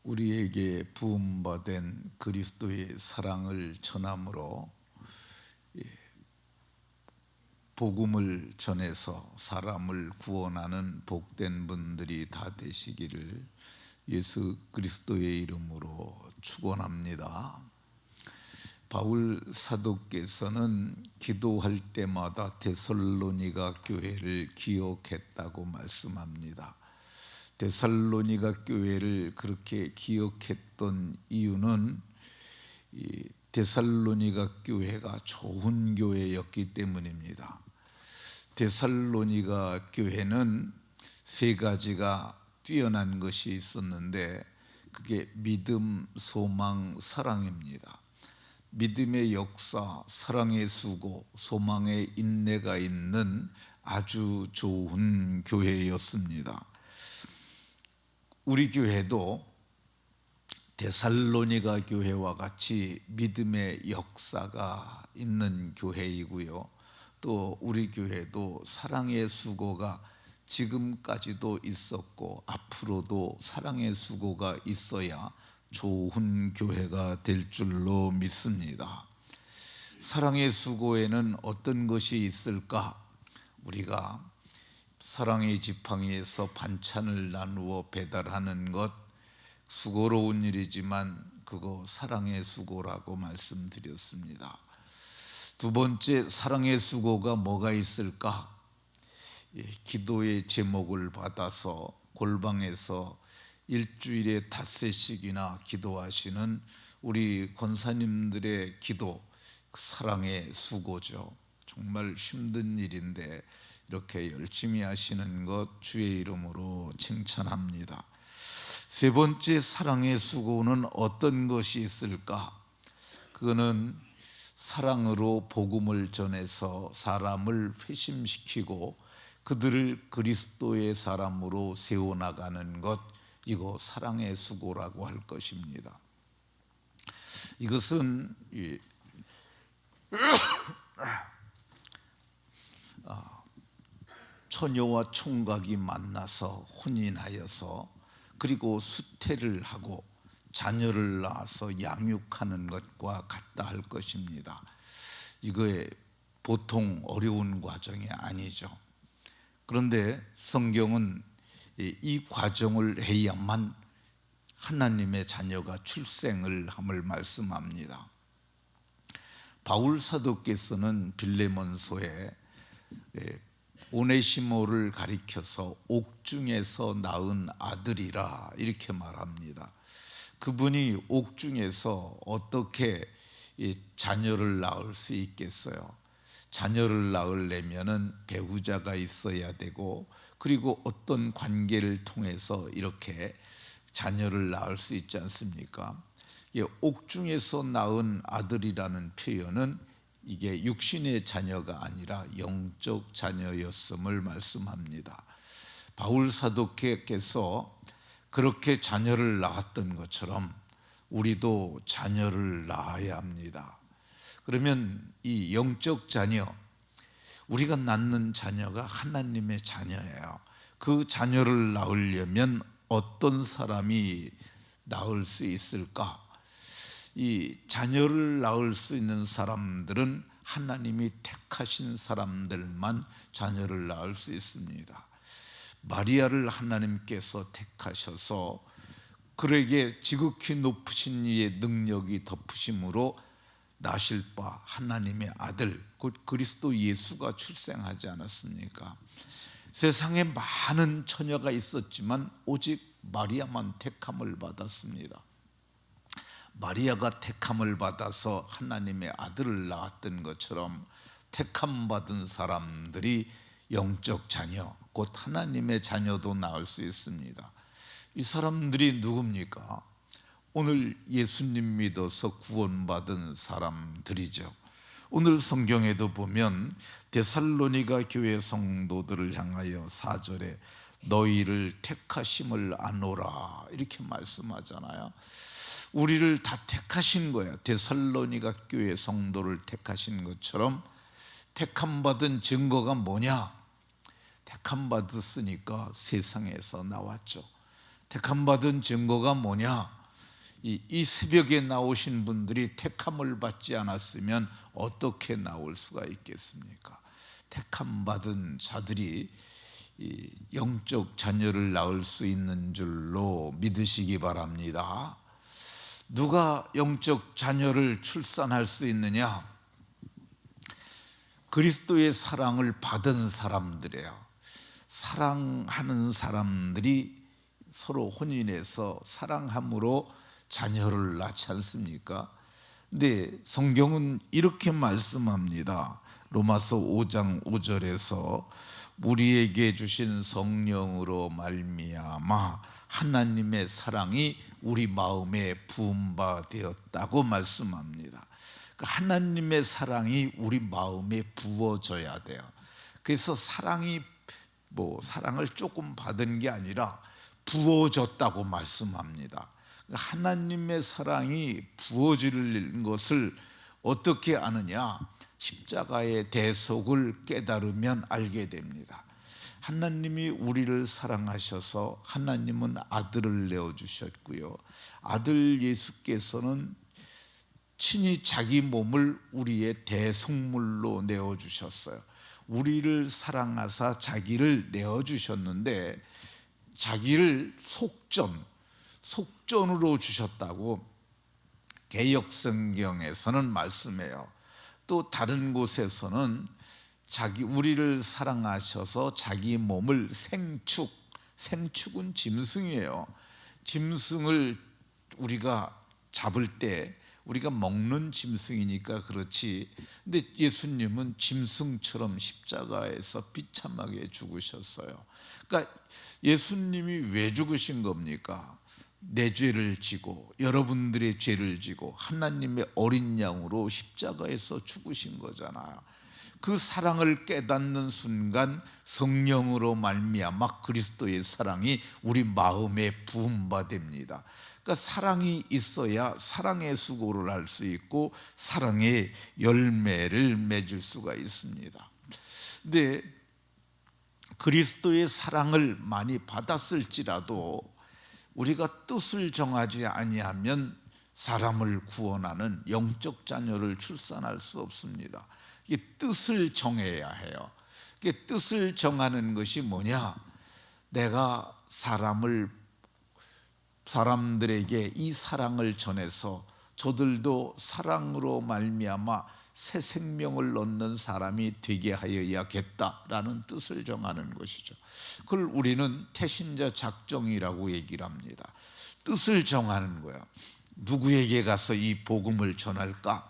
우리에게 부음받은 그리스도의 사랑을 전함으로 복음을 전해서 사람을 구원하는 복된 분들이 다 되시기를 예수 그리스도의 이름으로 축원합니다. 바울 사도께서는 기도할 때마다 데살로니가 교회를 기억했다고 말씀합니다. 데살로니가 교회를 그렇게 기억했던 이유는 이 데살로니가 교회가 좋은 교회였기 때문입니다. 데살로니가 교회는 세 가지가 뛰어난 것이 있었는데 그게 믿음, 소망, 사랑입니다. 믿음의 역사, 사랑의 수고, 소망의 인내가 있는 아주 좋은 교회였습니다. 우리 교회도 데살로니가 교회와 같이 믿음의 역사가 있는 교회이고요. 또 우리 교회도 사랑의 수고가 지금까지도 있었고 앞으로도 사랑의 수고가 있어야 좋은 교회가 될 줄로 믿습니다. 사랑의 수고에는 어떤 것이 있을까? 우리가 사랑의 지팡이에서 반찬을 나누어 배달하는 것 수고로운 일이지만 그거 사랑의 수고라고 말씀드렸습니다. 두 번째, 사랑의 수고가 뭐가 있을까? 기도의 제목을 받아서 골방에서 일주일에 닷새씩이나 기도하시는 우리 권사님들의 기도, 사랑의 수고죠. 정말 힘든 일인데 이렇게 열심히 하시는 것 주의 이름으로 칭찬합니다. 세 번째, 사랑의 수고는 어떤 것이 있을까? 그거는 사랑으로 복음을 전해서 사람을 회심시키고 그들을 그리스도의 사람으로 세워나가는 것, 이거 사랑의 수고라고 할 것입니다. 이것은 처녀와 총각이 만나서 혼인하여서 그리고 수태를 하고 자녀를 낳아서 양육하는 것과 같다 할 것입니다. 이거에 보통 어려운 과정이 아니죠. 그런데 성경은 이 과정을 해야만 하나님의 자녀가 출생을 함을 말씀합니다. 바울 사도께서는 빌레몬서에 오네시모를 가리켜서 옥중에서 낳은 아들이라 이렇게 말합니다. 그분이 옥중에서 어떻게 자녀를 낳을 수 있겠어요? 자녀를 낳으려면은 배우자가 있어야 되고 그리고 어떤 관계를 통해서 이렇게 자녀를 낳을 수 있지 않습니까? 옥중에서 낳은 아들이라는 표현은 이게 육신의 자녀가 아니라 영적 자녀였음을 말씀합니다. 바울 사도께서 그렇게 자녀를 낳았던 것처럼 우리도 자녀를 낳아야 합니다. 그러면 이 영적 자녀, 우리가 낳는 자녀가 하나님의 자녀예요. 그 자녀를 낳으려면 어떤 사람이 낳을 수 있을까? 이 자녀를 낳을 수 있는 사람들은 하나님이 택하신 사람들만 자녀를 낳을 수 있습니다. 마리아를 하나님께서 택하셔서 그에게 지극히 높으신 이의 능력이 덮으심으로 나실 바 하나님의 아들 곧 그리스도 예수가 출생하지 않았습니까? 세상에 많은 처녀가 있었지만 오직 마리아만 택함을 받았습니다. 마리아가 택함을 받아서 하나님의 아들을 낳았던 것처럼 택함 받은 사람들이 영적 자녀 곧 하나님의 자녀도 낳을 수 있습니다. 이 사람들이 누굽니까? 오늘 예수님 믿어서 구원받은 사람들이죠. 오늘 성경에도 보면 데살로니가 교회 성도들을 향하여 4절에 너희를 택하심을 아노라 이렇게 말씀하잖아요. 우리를 다 택하신 거야. 데살로니가 교회 성도를 택하신 것처럼 택함 받은 증거가 뭐냐? 택함 받았으니까 세상에서 나왔죠. 택함받은 증거가 뭐냐? 이 새벽에 나오신 분들이 택함을 받지 않았으면 어떻게 나올 수가 있겠습니까? 택함받은 자들이 이 영적 자녀를 낳을 수 있는 줄로 믿으시기 바랍니다. 누가 영적 자녀를 출산할 수 있느냐? 그리스도의 사랑을 받은 사람들이에요. 사랑하는 사람들이 서로 혼인해서 사랑함으로 자녀를 낳지 않습니까? 근데 성경은 이렇게 말씀합니다. 로마서 5장 5절에서 우리에게 주신 성령으로 말미암아 하나님의 사랑이 우리 마음에 부은 바 되었다고 말씀합니다. 하나님의 사랑이 우리 마음에 부어져야 돼요. 그래서 사랑이 사랑을 조금 받은 게 아니라 부어졌다고 말씀합니다. 하나님의 사랑이 부어지는 것을 어떻게 아느냐? 십자가의 대속을 깨달으면 알게 됩니다. 하나님이 우리를 사랑하셔서 하나님은 아들을 내어주셨고요, 아들 예수께서는 친히 자기 몸을 우리의 대속물로 내어주셨어요. 우리를 사랑하사 자기를 내어주셨는데 자기를 속전으로 주셨다고 개역성경에서는 말씀해요. 또 다른 곳에서는 우리를 사랑하셔서 자기 몸을 생축은 짐승이에요. 짐승을 우리가 잡을 때 우리가 먹는 짐승이니까 그렇지, 근데 예수님은 짐승처럼 십자가에서 비참하게 죽으셨어요. 그러니까 예수님이 왜 죽으신 겁니까? 내 죄를 지고 여러분들의 죄를 지고 하나님의 어린 양으로 십자가에서 죽으신 거잖아요. 그 사랑을 깨닫는 순간 성령으로 말미암아 그리스도의 사랑이 우리 마음에 부은 바 됩니다. 그러니까 사랑이 있어야 사랑의 수고를 할 수 있고 사랑의 열매를 맺을 수가 있습니다. 근데 그리스도의 사랑을 많이 받았을지라도 우리가 뜻을 정하지 아니하면 사람을 구원하는 영적 자녀를 출산할 수 없습니다. 이게 뜻을 정해야 해요. 이게 뜻을 정하는 것이 뭐냐? 내가 사람들에게 이 사랑을 전해서 저들도 사랑으로 말미암아 새 생명을 얻는 사람이 되게 하여야겠다라는 뜻을 정하는 것이죠. 그걸 우리는 태신자 작정이라고 얘기를 합니다. 뜻을 정하는 거예요. 누구에게 가서 이 복음을 전할까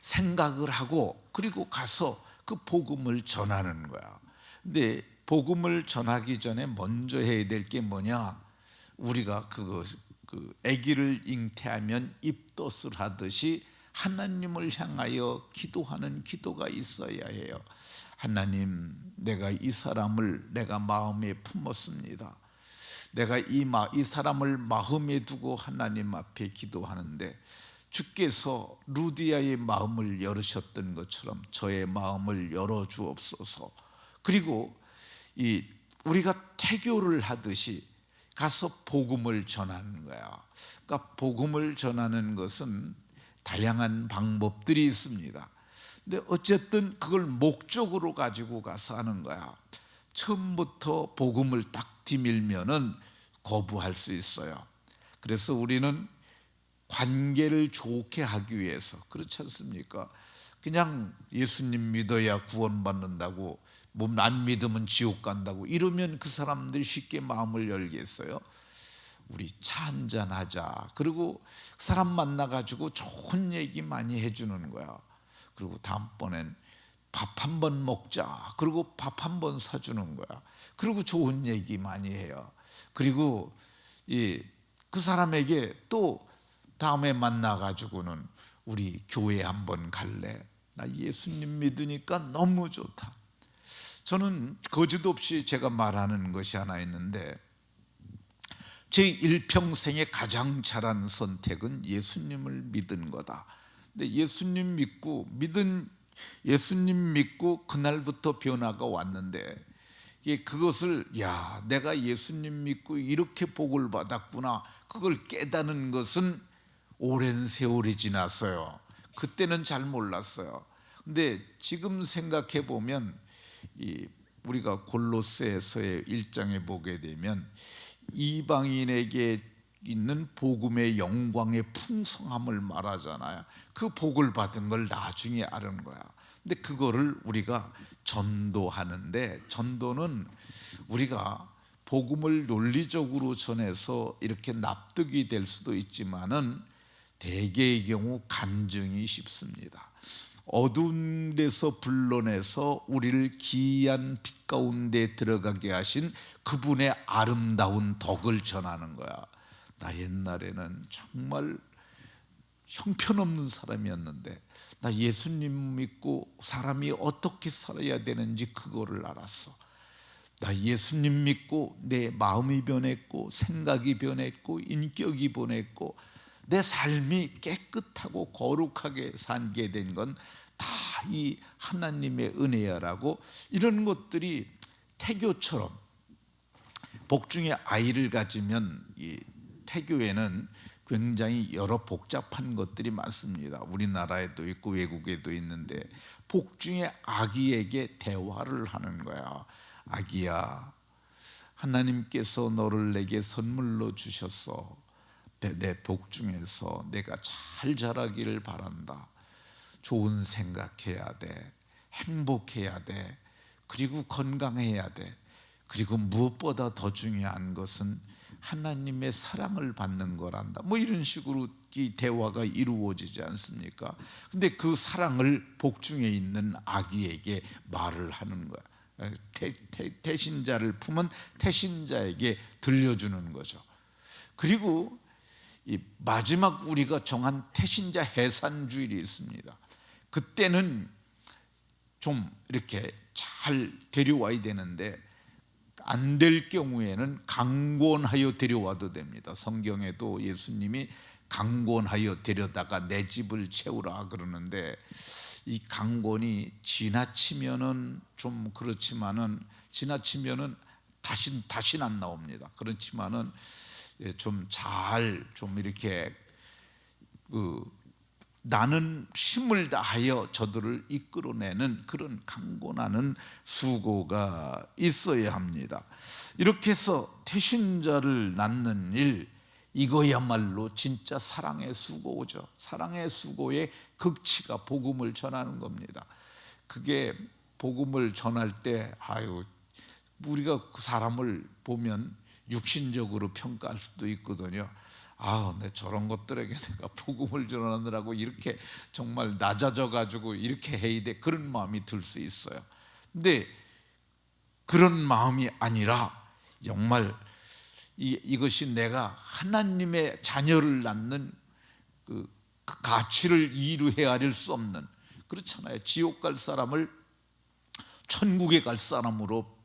생각을 하고 그리고 가서 그 복음을 전하는 거야. 근데 복음을 전하기 전에 먼저 해야 될 게 뭐냐? 우리가 아기를 잉태하면 입덧을 하듯이 하나님을 향하여 기도하는 기도가 있어야 해요. 하나님, 내가 이 사람을 내가 마음에 품었습니다. 내가 이 사람을 마음에 두고 하나님 앞에 기도하는데 주께서 루디아의 마음을 열으셨던 것처럼 저의 마음을 열어주옵소서. 그리고 우리가 태교를 하듯이 가서 복음을 전하는 거야. 그러니까 복음을 전하는 것은 다양한 방법들이 있습니다. 근데 어쨌든 그걸 목적으로 가지고 가서 하는 거야. 처음부터 복음을 딱 뒤밀면은 거부할 수 있어요. 그래서 우리는 관계를 좋게 하기 위해서, 그렇지 않습니까? 그냥 예수님 믿어야 구원받는다고, 안 믿으면 지옥 간다고 이러면 그 사람들이 쉽게 마음을 열겠어요? 우리 차 한잔 하자. 그리고 그 사람 만나가지고 좋은 얘기 많이 해주는 거야. 그리고 다음번엔 밥 한 번 먹자. 그리고 밥 한 번 사주는 거야. 그리고 좋은 얘기 많이 해요. 그리고 그 사람에게 또 다음에 만나가지고는 우리 교회 한번 갈래? 나 예수님 믿으니까 너무 좋다. 저는 거짓 없이 제가 말하는 것이 하나 있는데, 제 일평생에 가장 잘한 선택은 예수님을 믿은 거다. 근데 예수님 믿고 그날부터 변화가 왔는데, 그것을 내가 예수님 믿고 이렇게 복을 받았구나, 그걸 깨닫는 것은 오랜 세월이 지났어요. 그때는 잘 몰랐어요. 근데 지금 생각해 보면 우리가 골로새서의 1장에 보게 되면 이방인에게 있는 복음의 영광의 풍성함을 말하잖아요. 그 복을 받은 걸 나중에 아는 거야. 근데 그거를 우리가 전도하는데, 전도는 우리가 복음을 논리적으로 전해서 이렇게 납득이 될 수도 있지만은 대개의 경우 간증이 쉽습니다. 어두운 데서 불러내서 우리를 기이한 빛 가운데 들어가게 하신 그분의 아름다운 덕을 전하는 거야. 나 옛날에는 정말 형편없는 사람이었는데 나 예수님 믿고 사람이 어떻게 살아야 되는지 그거를 알았어. 나 예수님 믿고 내 마음이 변했고 생각이 변했고 인격이 변했고 내 삶이 깨끗하고 거룩하게 살게 된 건 다 이 하나님의 은혜야라고, 이런 것들이 태교처럼 복중에 아이를 가지면 이 태교에는 굉장히 여러 복잡한 것들이 많습니다. 우리나라에도 있고 외국에도 있는데 복중에 아기에게 대화를 하는 거야. 아기야, 하나님께서 너를 내게 선물로 주셨어. 내 복중에서 내가 잘 자라기를 바란다. 좋은 생각해야 돼. 행복해야 돼. 그리고 건강해야 돼. 그리고 무엇보다 더 중요한 것은 하나님의 사랑을 받는 거란다. 이런 식으로 이 대화가 이루어지지 않습니까? 근데 그 사랑을 복중에 있는 아기에게 말을 하는 거야. 태신자를 품은 태신자에게 들려주는 거죠. 그리고 이 마지막 우리가 정한 태신자 해산주일이 있습니다. 그때는 좀 이렇게 잘 데려와야 되는데 안 될 경우에는 강권하여 데려와도 됩니다. 성경에도 예수님이 강권하여 데려다가 내 집을 채우라 그러는데, 이 강권이 지나치면은 좀 그렇지만은 지나치면은 다시는 안 나옵니다. 그렇지만은 좀 이렇게 나는 힘을 다하여 저들을 이끌어내는 그런 강권하는 수고가 있어야 합니다. 이렇게 해서 태신자를 낳는 일, 이거야말로 진짜 사랑의 수고죠. 사랑의 수고의 극치가 복음을 전하는 겁니다. 그게 복음을 전할 때 우리가 그 사람을 보면 육신적으로 평가할 수도 있거든요. 내 저런 것들에게 내가 복음을 전하느라고 이렇게 정말 낮아져 가지고 이렇게 해야 돼, 그런 마음이 들 수 있어요. 근데 그런 마음이 아니라 정말 이것이 내가 하나님의 자녀를 낳는 그 가치를 이루 헤아릴 수 없는, 그렇잖아요. 지옥 갈 사람을 천국에 갈 사람으로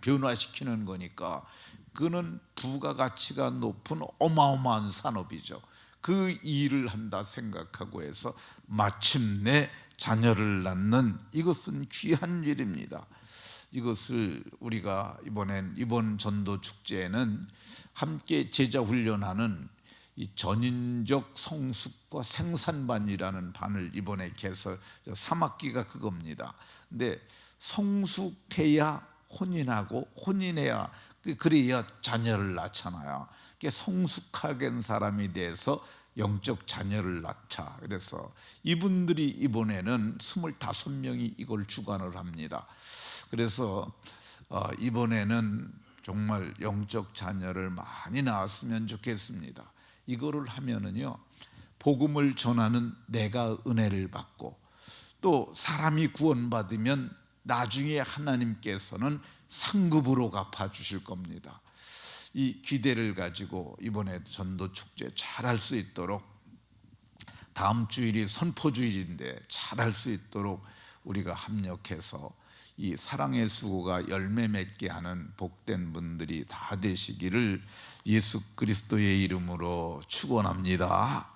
변화시키는 거니까 그는 부가가치가 높은 어마어마한 산업이죠. 그 일을 한다 생각하고 해서 마침내 자녀를 낳는, 이것은 귀한 일입니다. 이것을 우리가 이번 전도 축제에는 함께 제자 훈련하는 이 전인적 성숙과 생산반이라는 반을 이번에 개설, 3학기가 그겁니다. 근데 성숙해야 혼인하고 혼인해야 그래야 자녀를 낳잖아요. 성숙하게 된 사람이 돼서 영적 자녀를 낳자. 그래서 이분들이 이번에는 25명이 이걸 주관을 합니다. 그래서 이번에는 정말 영적 자녀를 많이 낳았으면 좋겠습니다. 이거를 하면은요, 복음을 전하는 내가 은혜를 받고 또 사람이 구원받으면 나중에 하나님께서는 상급으로 갚아주실 겁니다. 이 기대를 가지고 이번에 전도 축제 잘할 수 있도록, 다음 주일이 선포주일인데 잘할 수 있도록 우리가 합력해서 이 사랑의 수고가 열매 맺게 하는 복된 분들이 다 되시기를 예수 그리스도의 이름으로 축원합니다.